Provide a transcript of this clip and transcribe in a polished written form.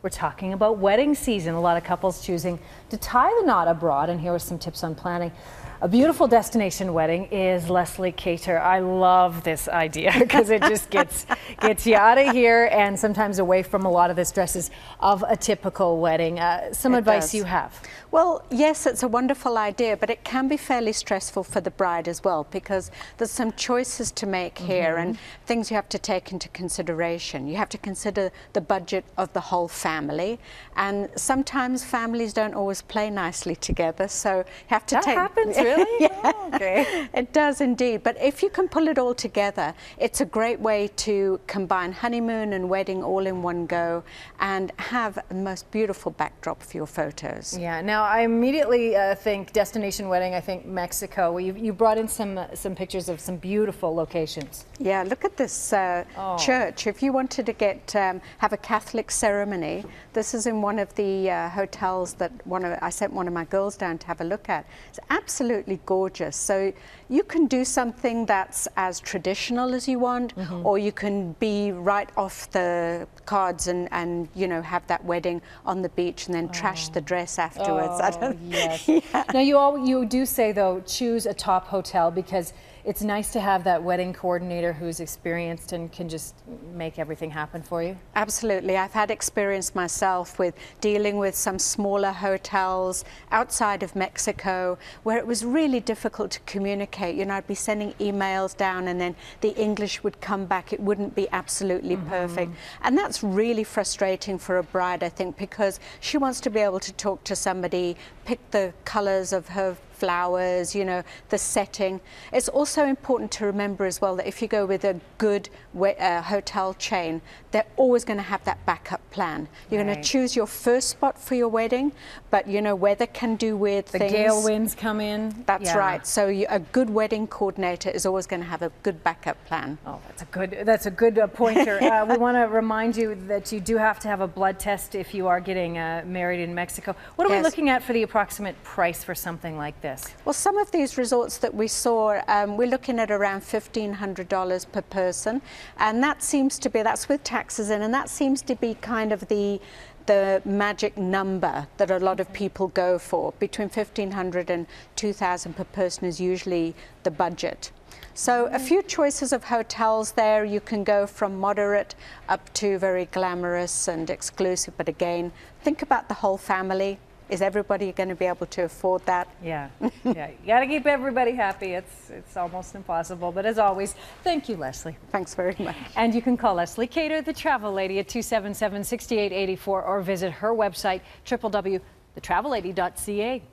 We're talking about wedding season. A lot of couples choosing to tie the knot abroad, and here are some tips on planning a beautiful destination wedding. Is Lesley Keyter. I love this idea because it just gets you out of here and sometimes away from a lot of the stresses of a typical wedding. Some advice you have? Well, yes, it's a wonderful idea, but it can be fairly stressful for the bride as well, because there's some choices to make here and things you have to take into consideration. You have to consider the budget of the whole family, and sometimes families don't always play nicely together, so you have to that happens, really? Yeah. Oh, okay. It does indeed, but if you can pull it all together, it's a great way to combine honeymoon and wedding all in one go and have the most beautiful backdrop for your photos. Yeah, now I immediately think destination wedding. I think Mexico. You brought in some pictures of some beautiful locations. Yeah, look at this church. If you wanted to get have a Catholic ceremony, this is in one of the hotels that I sent one of my girls down to have a look at. It's absolutely gorgeous. So you can do something that's as traditional as you want, or you can be right off the cards and you know, have that wedding on the beach and then trash the dress afterwards. Yes. Yeah. Now you do say though, choose a top hotel, because it's nice to have that wedding coordinator who's experienced and can just make everything happen for you. Absolutely. I've had experience myself with dealing with some smaller hotels outside of Mexico where it was really difficult to communicate. You know, I'd be sending emails down and then the English would come back. It wouldn't be absolutely perfect. And that's really frustrating for a bride, I think, because she wants to be able to talk to somebody, pick the colors of her flowers, you know, the setting. It's also important to remember as well that if you go with a good hotel chain, they're always going to have that backup plan. You're going to choose your first spot for your wedding, but you know, weather can do weird things. The gale winds come in. That's right. So a good wedding coordinator is always going to have a good backup plan. Oh, that's a good pointer. We want to remind you that you do have to have a blood test if you are getting married in Mexico. What are we looking at for the approximate price for something like this? Well, some of these resorts that we saw, we're looking at around $1,500 per person, and that seems to be, that's with taxes in, and that seems to be kind of the magic number that a lot of people go for. Between $1,500 and $2,000 per person is usually the budget. So a few choices of hotels there. You can go from moderate up to very glamorous and exclusive, but again, think about the whole family. Is everybody going to be able to afford that? Yeah, yeah. You got to keep everybody happy. It's almost impossible. But as always, thank you, Lesley. Thanks very much. And you can call Lesley Keyter, the Travel Lady, at 277-6884, or visit her website, www.thetravellady.ca.